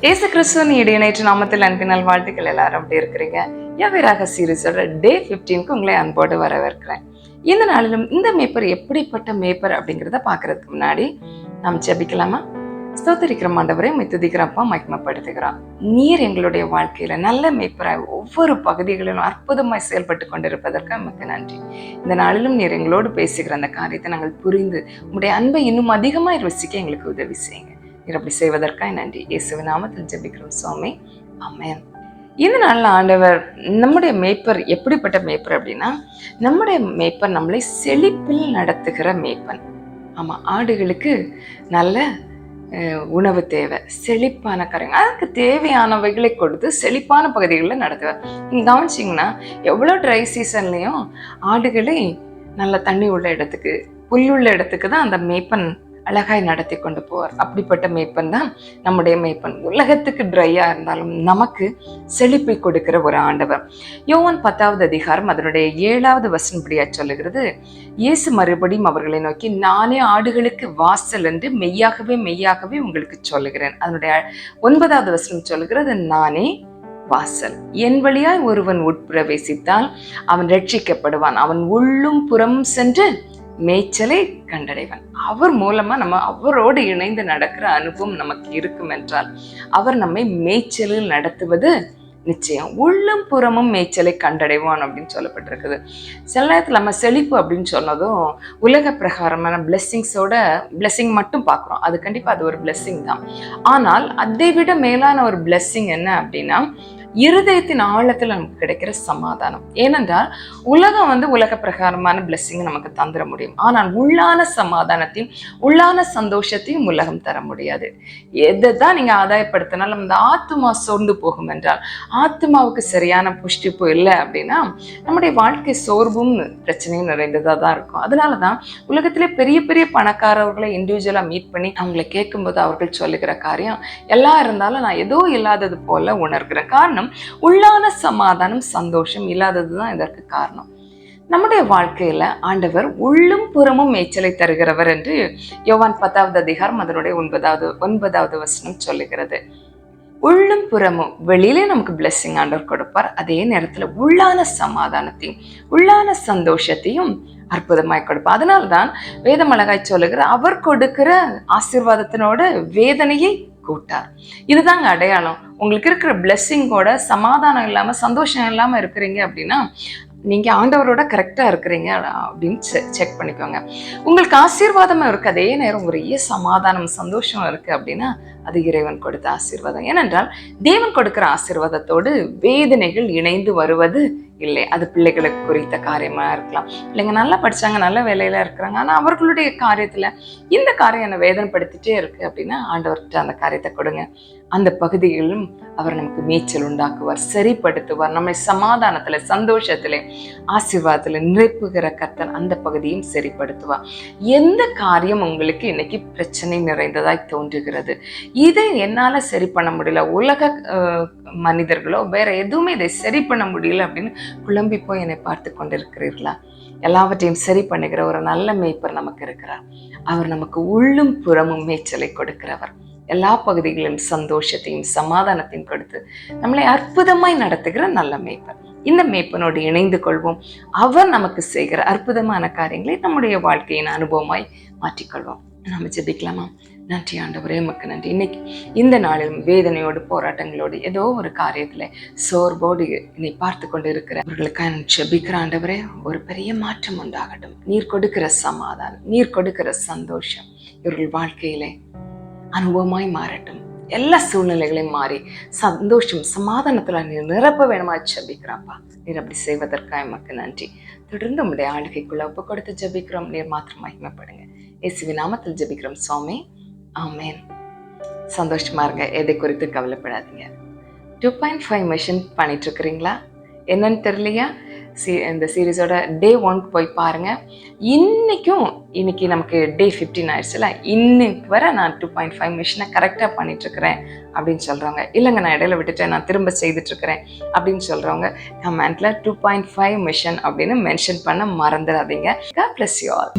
ஏசு கிறிஸ்துவின் இடையினேற்று நாமத்தில் அன்பினால் வாழ்த்துக்கள். எல்லாரும் அப்படி இருக்கிறீங்க? யவேராக சீரிஸோட டே 15க்கு உங்களை அன்போடு வரவேற்கிறேன். இந்த நாளிலும் இந்த மேய்ப்பர் எப்படிப்பட்ட மேய்ப்பர் அப்படிங்கிறத பாக்குறதுக்கு முன்னாடி நாம் ஜெபிக்கலாமா? ஸ்தோத்திரிக்கிற ஆண்டவரை துதிக்கிறப்பா மகிமைப்படுத்துகிறோம். நீர் எங்களுடைய வாழ்க்கையில நல்ல மேய்ப்பராய் ஒவ்வொரு பகுதிகளிலும் அற்புதமாய் செயல்பட்டு கொண்டிருப்பதற்கு நமக்கு நன்றி. இந்த நாளிலும் நீர் எங்களோடு பேசுகிற அந்த காரியத்தை நாங்கள் புரிந்து உங்களுடைய அன்பை இன்னும் அதிகமாய் ருசிக்க எங்களுக்கு உதவி செய்யுங்க. நீர் அப்படி செய்வதற்காக நன்றி. இயேசுவின் நாமத்தில் ஜெபிக்கிறோம் சுவாமி, ஆமென். இந்த நாளில் ஆண்டவர் நம்முடைய மேய்ப்பர் எப்படிப்பட்ட மேய்ப்பர் அப்படின்னா, நம்முடைய மேய்ப்பர் நம்மளை செழிப்பில் நடத்துகிற மேய்ப்பன். ஆமா, ஆடுகளுக்கு நல்ல உணவு தேவை, செழிப்பான காரியங்கள், அதுக்கு தேவையானவைகளை கொடுத்து செழிப்பான பகுதிகளில் நடத்துவார். நீங்க கவனிச்சிங்கன்னா எவ்வளோ ட்ரை சீசன்லையும் ஆடுகளை நல்ல தண்ணி உள்ள இடத்துக்கு, புல்லுள்ள இடத்துக்கு தான் அந்த மேய்ப்பன் அழகாய் நடத்தி கொண்டு போவார். அப்படிப்பட்ட மேய்ப்பன் தான் நம்முடைய மேய்ப்பன். உலகத்துக்கு ட்ரையா இருந்தாலும் நமக்கு செழிப்பை கொடுக்கிற ஒரு ஆண்டவர். யோவான் 10வது அதிகாரம் அதனுடைய 7வது வசனப்படியா சொல்லுகிறது, இயேசு மறுபடியும் அவர்களை நோக்கி, நானே ஆடுகளுக்கு வாசல் என்று மெய்யாகவே மெய்யாகவே உங்களுக்கு சொல்லுகிறேன். அதனுடைய 9வது வசனம் சொல்லுகிறது, நானே வாசல், என் வழியாய் ஒருவன் உட்பிரவேசித்தால் அவன் ரட்சிக்கப்படுவான், அவன் உள்ளும் புறம் சென்று மேய்ச்சலை கண்டடைவன். அவர் மூலமா நம்ம அவரோடு இணைந்து நடக்கிற அனுபவம் நமக்கு இருக்கும் என்றால் அவர் நம்மை மேய்ச்சலில் நடத்துவது நிச்சயம். உள்ளும் புறமும் மேய்ச்சலை கண்டடைவான் அப்படின்னு சொல்லப்பட்டிருக்குது. சில நேரத்தில் நம்ம செழிப்பு அப்படின்னு சொன்னதும் உலக பிரகாரமான பிளெஸ்ஸிங் மட்டும் பார்க்குறோம். அது கண்டிப்பாக அது ஒரு பிளெஸ்ஸிங் தான். ஆனால் அதை விட மேலான ஒரு பிளெஸ்ஸிங் என்ன அப்படின்னா, இருதயத்தின் ஆழத்தில் நமக்கு கிடைக்கிற சமாதானம். ஏனென்றால் உலகம் உலக பிரகாரமான பிளெஸ்ஸிங் நமக்கு தந்துட முடியும், ஆனால் உள்ளான சமாதானத்தையும் உள்ளான சந்தோஷத்தையும் உலகம் தர முடியாது. எதை தான் நீங்க ஆதாயப்படுத்தினாலும் அந்த ஆத்மா சோர்ந்து போகும் என்றால், ஆத்மாவுக்கு சரியான புஷ்டிப்பு இல்லை அப்படின்னா நம்முடைய வாழ்க்கை சோர்வும் பிரச்சனையும் நிறைந்ததா தான் இருக்கும். அதனாலதான் உலகத்திலே பெரிய பெரிய பணக்காரர்களை இண்டிவிஜுவலா மீட் பண்ணி அவங்களை கேட்கும்போது அவர்கள் சொல்லுகிற காரியம், எல்லாம் இருந்தாலும் நான் ஏதோ இல்லாதது போல உணர்கிறேன். காரணம், உள்ளான சமாதானம் சந்தோஷம் இல்லாததுதான் இதற்கு காரணம். நம்முடைய வாழ்க்கையில ஆண்டவர் உள்ளும் புறமும் மேய்ச்சலை தருகிறவர் என்று யோவான் 10வது அதிகாரம் அதனுடைய 9வது வசனம் சொல்லுகிறது. உள்ளும் புறமும் வெளியிலே நமக்கு பிளெஸ்ஸிங் ஆண்டவர் கொடுப்பார். அதே நேரத்துல உள்ளான சமாதானத்தையும் உள்ளான சந்தோஷத்தையும் அற்புதமாய் கொடுப்பார். அதனால்தான் வேதம் அழகாய் சொல்லுகிற, அவர் கொடுக்கிற ஆசீர்வாதத்தினோட வேதனையை கூட்டார். இதுதாங்க அடையாளம். உங்களுக்கு இருக்கிற பிளெஸ்ஸிங்கோட சமாதானம் இல்லாம சந்தோஷம் இல்லாம இருக்கிறீங்க அப்படின்னா நீங்க ஆண்டவரோட கரெக்டா இருக்கிறீங்க அப்படின்னு செக் பண்ணிக்கோங்க. உங்களுக்கு ஆசீர்வாதமா இருக்கு, அதே நேரம் ஒரே சமாதானம் சந்தோஷம் இருக்கு அப்படின்னா அது இறைவன் கொடுத்த ஆசீர்வாதம். ஏனென்றால் தேவன் கொடுக்கிற ஆசீர்வாதத்தோடு வேதனைகள் இணைந்து வருவது இல்லை. அது பிள்ளைகளுக்கு குறித்த காரியமா இருக்கலாம். பிள்ளைங்க நல்லா படிச்சாங்க, நல்ல வேலையில இருக்கிறாங்க, ஆனா அவர்களுடைய காரியத்துல இந்த காரியம் என்ன வேதனைப்படுத்திட்டே இருக்கு அப்படின்னா ஆண்டவர்கிட்ட அந்த காரியத்தை கொடுங்க. அந்த பகுதிகளிலும் அவர் நமக்கு மேய்ச்சல் உண்டாக்குவார், சரிப்படுத்துவார். நம்மை சமாதானத்துல சந்தோஷத்துல ஆசீர்வாதத்துல நிறைப்புகிற கர்த்தர் அந்த பகுதியும் சரிப்படுத்துவார். எந்த காரியம் உங்களுக்கு இன்னைக்கு பிரச்சனை நிறைந்ததாய் தோன்றுகிறது, இதை என்னால சரி பண்ண முடியல, உலக மனிதர்களோ வேற எதுவுமே இதை சரி பண்ண முடியல அப்படின்னு குழம்பி போய் என்னை பார்த்து கொண்டிருக்கிறீர்களா? எல்லாவற்றையும் சரி பண்ணுகிற ஒரு நல்ல மேய்ப்பர் நமக்கு இருக்கிறார். அவர் நமக்கு உள்ளும் புறமும் மேய்ச்சலை கொடுக்கிறவர். எல்லா பகுதிகளிலும் சந்தோஷத்தையும் சமாதானத்தையும் கொடுத்து நம்மளை அற்புதமாய் நடத்துகிற நல்ல மேய்ப்பர். இந்த மேய்ப்பனோடு இணைந்து கொள்வோம். அவர் நமக்கு செய்கிற அற்புதமான காரியங்களை நம்முடைய வாழ்க்கையின் அனுபவமாய் மாற்றிக்கொள்வோம். நம்ம ஜெபிக்கலாமா? நன்றி ஆண்டவரே, உமக்கு நன்றி. இன்னைக்கு இந்த நாளிலும் வேதனையோடு போராட்டங்களோடு ஏதோ ஒரு காரியத்துல சோர்வோடு என்னை பார்த்து கொண்டு இருக்கிறவர்களுக்காக நான் ஜெபிக்கிற ஆண்டவரே, ஒரு பெரிய மாற்றம் உண்டாகட்டும். நீர் கொடுக்கிற சமாதானம், நீர் கொடுக்கிற சந்தோஷம் இவர்கள் வாழ்க்கையிலே அனுபவமாய் மாறட்டும். எல்லா சூழ்நிலைகளையும் மாறி சந்தோஷம் சமாதானத்துல நீர் நிரப்ப வேணுமா ஜெபிக்கிறாப்பா. நீர் அப்படி செய்வதற்காக எமக்கு நன்றி. தொடர்ந்து உங்களுடைய ஆளுகைக்குள்ள ஒப்பு கொடுத்து ஜெபிக்கிறோம். நீர் மாத்திரம் மகிமைப்படுங்க. இயேசுவின் நாமத்தில் ஜெபிக்கிறோம் சுவாமி, ஆமென். சந்தோஷமா இருங்க, எதை குறித்து கவலைப்படாதீங்க. 2.5 மிஷன் பண்ணிட்டு இருக்கிறீங்களா? என்னன்னு தெரியலையா? இந்த சீரீஸோட டே 1 போய் பாருங்க. இன்னைக்கு நமக்கு டே 15 ஆயிடுச்சுல, இன்னைக்கு வர நான் 2.5 மிஷனை கரெக்டா பண்ணிட்டு இருக்கிறேன் அப்படின்னு சொல்றவங்க, இல்லைங்க நான் இடையில விட்டுட்டேன் நான் திரும்ப செய்துட்டு இருக்கிறேன் அப்படின்னு சொல்றவங்க கமெண்ட்ல 2.5 மிஷன் அப்படின்னு மென்ஷன் பண்ண மறந்துடாதீங்க. God bless you all.